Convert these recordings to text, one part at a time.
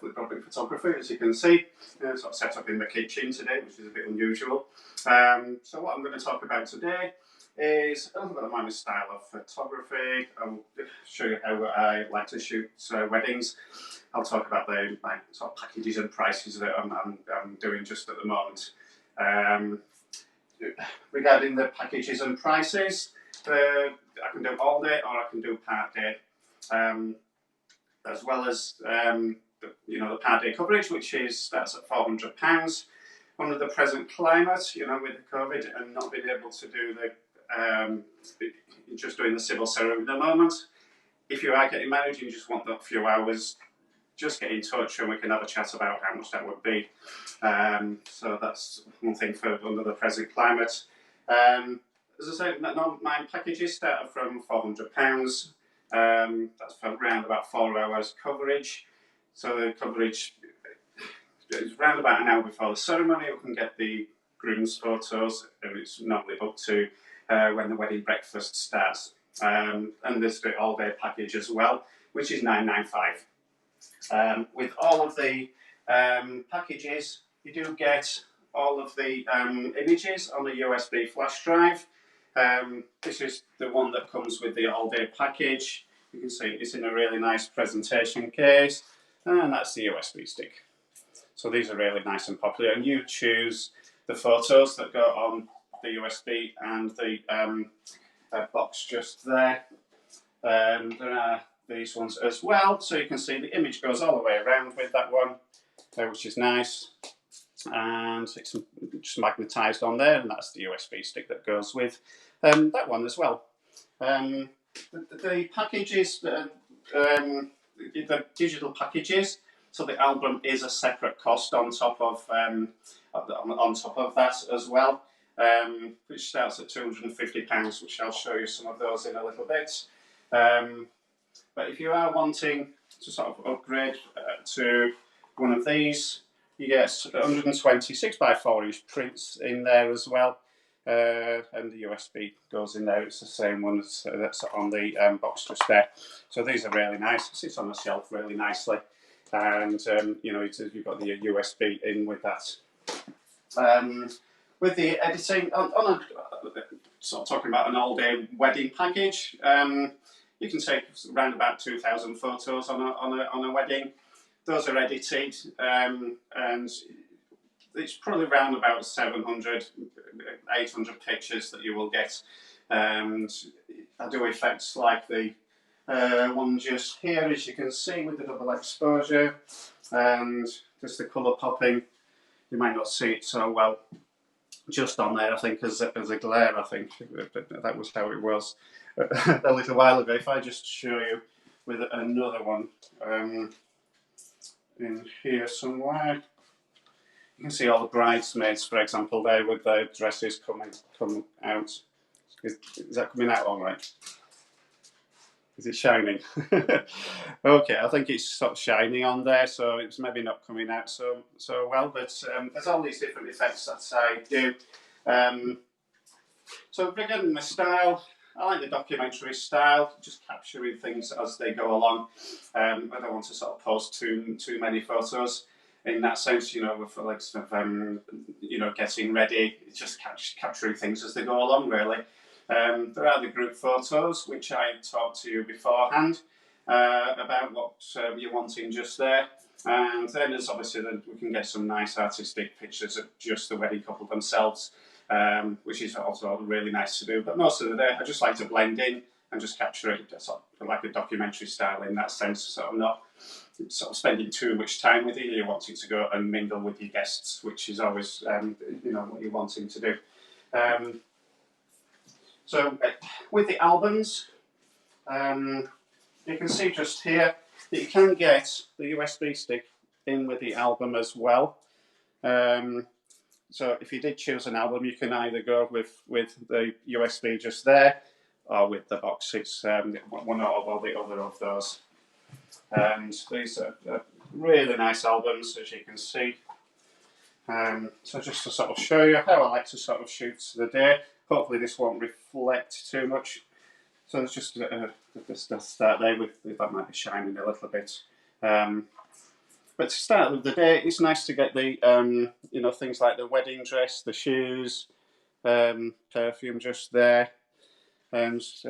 Broadbent photography, as you can see. Sort of set up in the kitchen today, which is a bit unusual. So what I'm going to talk about today is a little bit of my style of photography. I'll show you how I like to shoot weddings. I'll talk about my sort of packages and prices that I'm doing just at the moment. Regarding the packages and prices, I can do all day or I can do part day, as well as the part day coverage, which starts at £400. Under the present climate, with the COVID and not being able to do just doing the civil ceremony at the moment. If you are getting married and you just want that few hours, just get in touch and we can have a chat about how much that would be. So that's one thing for under the present climate. As I said, my packages start from £400. That's for around about 4 hours coverage. So the coverage is around about an hour before the ceremony. We can get the groom's photos, and it's normally booked to when the wedding breakfast starts. And there's the all-day package as well, which is $995. With all of the packages, you do get all of the images on a USB flash drive. This is the one that comes with the all-day package. You can see it's in a really nice presentation case, and that's the USB stick. So these are really nice and popular, and you choose the photos that go on the USB and the box just there. There are these ones as well, so you can see the image goes all the way around with that one, which is nice, and it's just magnetised on there, and that's the USB stick that goes with that one as well. The packages, the digital packages, so the album is a separate cost on top of that as well, which starts at £250, which I'll show you some of those in a little bit. But if you are wanting to sort of upgrade to one of these, you get 120 6x4 inch prints in there as well, and the USB goes in there. It's the same one that's on the box just there. So these are really nice. It sits on the shelf really nicely, and you've got the USB in with that. With the editing, sort of talking about an all-day wedding package, you can take around about 2,000 photos on a wedding. Those are edited, and it's probably around about 700, 800 pictures that you will get. And I do effects like the one just here, as you can see, with the double exposure, and just the colour popping. You might not see it so well just on there, I think, as a glare, I think. That was how it was a little while ago. If I just show you with another one in here somewhere, you can see all the bridesmaids, for example, there with their dresses coming out. Is that coming out all right? Is it shining? Okay, I think it's sort of shining on there, so it's maybe not coming out so well, but there's all these different effects that I do. So regarding the style, I like the documentary style, just capturing things as they go along. I don't want to sort of post too many photos in that sense, for like sort of, getting ready. It's just capturing things as they go along, really. There are the group photos, which I talked to you beforehand about what you're wanting just there. And then there's obviously we can get some nice artistic pictures of just the wedding couple themselves, which is also really nice to do. But most of the day, I just like to blend in and just capture it sort of like a documentary style in that sense. So I'm not sort of spending too much time with you. You're wanting to go and mingle with your guests, which is always what you're wanting to do. So with the albums, you can see just here that you can get the USB stick in with the album as well. So if you did choose an album, you can either go with the USB just there, or with the box. It's one or the other of those. And these are really nice albums, as you can see. So just to sort of show you how I like to sort of shoot the day. Hopefully this won't reflect too much. So let's just start there with that might be shining a little bit. But to start with the day, it's nice to get the you know, things like the wedding dress, the shoes, perfume just there, and just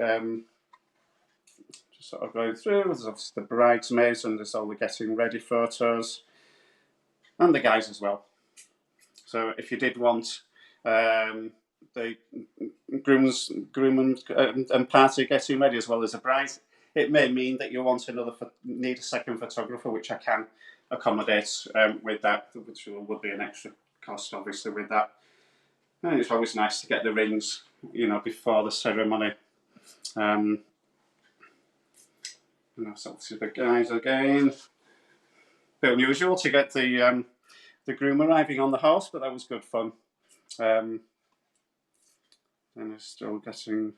sort of going through. There's obviously the bridesmaids, and there's all the getting ready photos, and the guys as well. So if you did want the groom and party getting ready as well as a bride, it may mean that you want need a second photographer, which I can accommodate with that, which would be an extra cost, obviously, with that. And it's always nice to get the rings, you know, before the ceremony. And that's obviously the guys again. Bit unusual to get the groom arriving on the horse, but that was good fun. And I'm still getting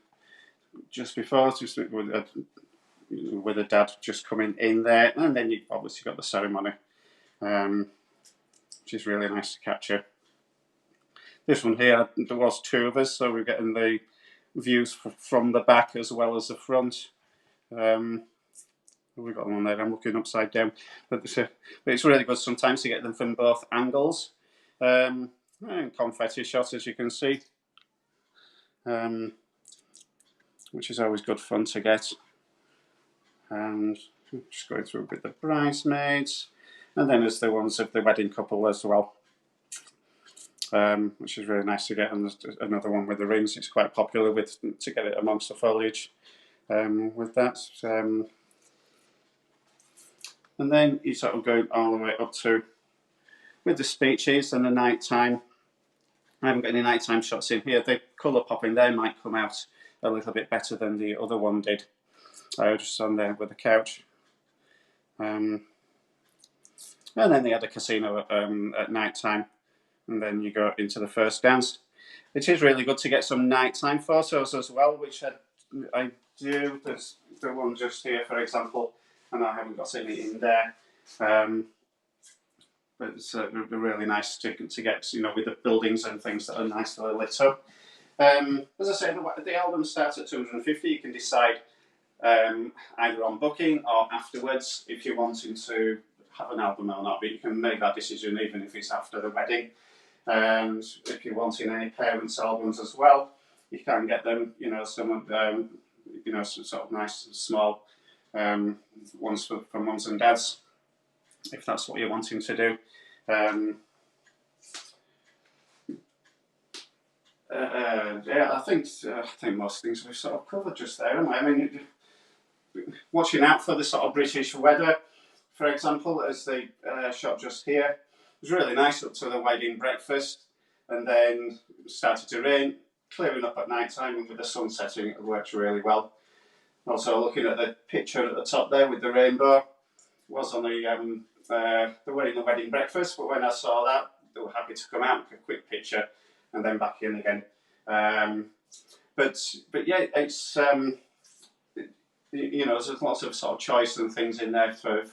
just before, just with the dad just coming in there, and then you've obviously got the ceremony, which is really nice to capture. This one here, there was two of us, so we're getting the views from the back as well as the front. We've got one there, I'm looking upside down. But it's really good sometimes to get them from both angles. And confetti shot, as you can see, which is always good fun to get. And just going through with the bridesmaids, and then there's the ones of the wedding couple as well, which is really nice to get. And there's another one with the rings. It's quite popular to get it amongst the foliage with that. And then you sort of go all the way up to with the speeches and the nighttime. I haven't got any nighttime shots in here. The colour popping there might come out a little bit better than the other one did. Just on there with the couch. And then they had a casino at night time, and then you go into the first dance. It is really good to get some nighttime photos as well, which I do. There's the one just here, for example, and I haven't got any in there. But it's really nice to get, you know, with the buildings and things that are nicely lit up. As I said, the album starts at $250. You can decide either on booking or afterwards if you're wanting to have an album or not, but you can make that decision even if it's after the wedding. And if you're wanting any parents' albums as well, you can get them, you know, some you know, some sort of nice and small ones for mums and dads, if that's what you're wanting to do. Yeah, I think most things we've sort of covered just there, haven't we? I mean, watching out for the sort of British weather, for example, as the shot just here. It was really nice up to the wedding breakfast, and then it started to rain, clearing up at night time, and with the sun setting, it worked really well. Also, looking at the picture at the top there with the rainbow, was on they were in the wedding breakfast, but when I saw that, they were happy to come out, take a quick picture, and then back in again. But yeah, it's you know, there's lots of sort of choice and things in there for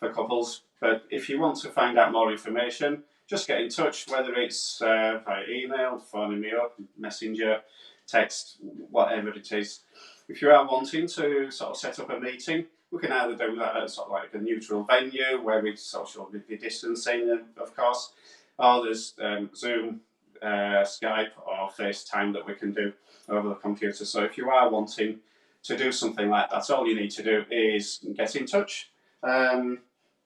couples. But if you want to find out more information, just get in touch, whether it's via email, phoning me up, messenger, text, whatever it is. If you are wanting to sort of set up a meeting, we can either do that at sort of like a neutral venue where we social distancing, of course, or there's Zoom, Skype, or FaceTime that we can do over the computer. So if you are wanting to do something like that, all you need to do is get in touch.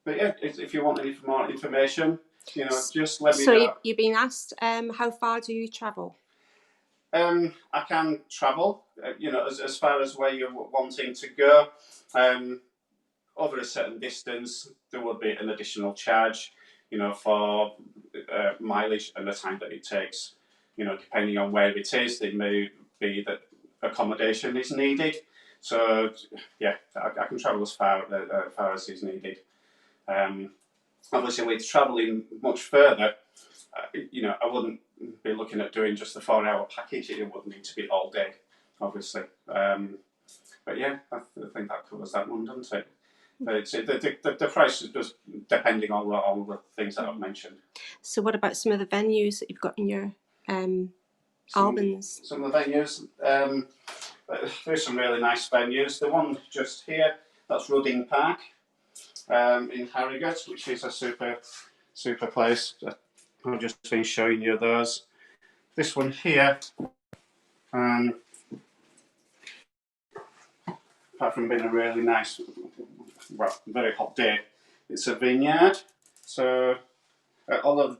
But yeah, if you want any more information, you know, just let me know. So you've been asked, how far do you travel? I can travel, you know, as far as where you're wanting to go. Over a certain distance, there will be an additional charge, you know, for mileage and the time that it takes. You know, depending on where it is, it may be that accommodation is needed. So, yeah, I can travel as far as is needed. Obviously, with travelling much further, you know, I wouldn't be looking at doing just a 4-hour package. It would need to be all day, obviously. But yeah, I think that covers that one, doesn't it? The price is just depending on all the things that I've mentioned. So what about some of the venues that you've got in your albums? Some of the venues, there's some really nice venues. The one just here, that's Rudding Park. in Harrogate, which is a super place. I've just been showing you those. This one here, apart from being a really nice, well, very hot day, it's a vineyard. So, although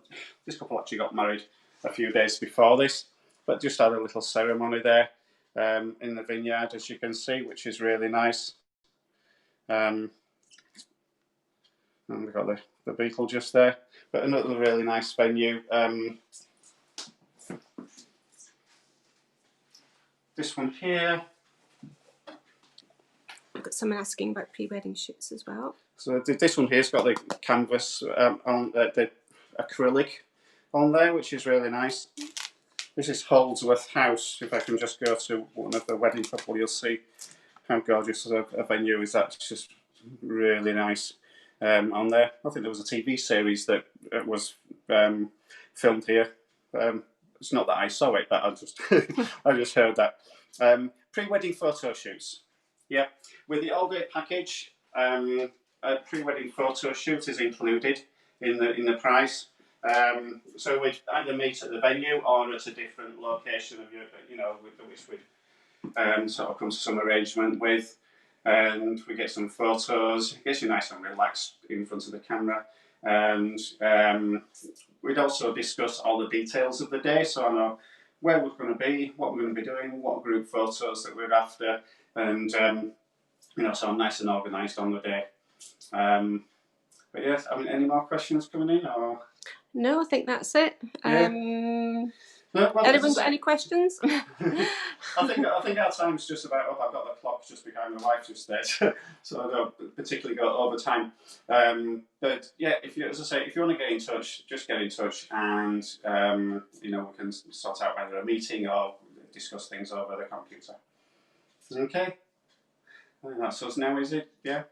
this couple actually got married a few days before this, but just had a little ceremony there in the vineyard, as you can see, which is really nice. And we've got the beetle just there, but another really nice venue. This one here. I've got someone asking about pre-wedding shoots as well. So this one here's got the canvas on the acrylic on there, which is really nice. This is Holdsworth House. If I can just go to one of the wedding couple, you'll see how gorgeous a venue is that. It's just really nice on there. I think there was a TV series that was filmed here. It's not that I saw it, but I just I just heard that. Pre-wedding photo shoots. Yeah, with the all-day package, a pre-wedding photo shoot is included in the price. So we'd either meet at the venue or at a different location of which we'd sort of come to some arrangement with, and we get some photos. It gets you nice and relaxed in front of the camera, and we'd also discuss all the details of the day. So I know where we're going to be, what we're going to be doing, what group photos that we're after, and so I'm nice and organised on the day. But yes, I mean, any more questions coming in, or? No, I think that's it. Yeah. No, well, Anyone got any questions? I think our time's just about up. I've got the clock just behind my wife just there, so I don't particularly go over time. But yeah, if you want to get in touch, just get in touch, and we can sort out either a meeting or discuss things over the computer. Okay. I think that's us now, is it? Yeah.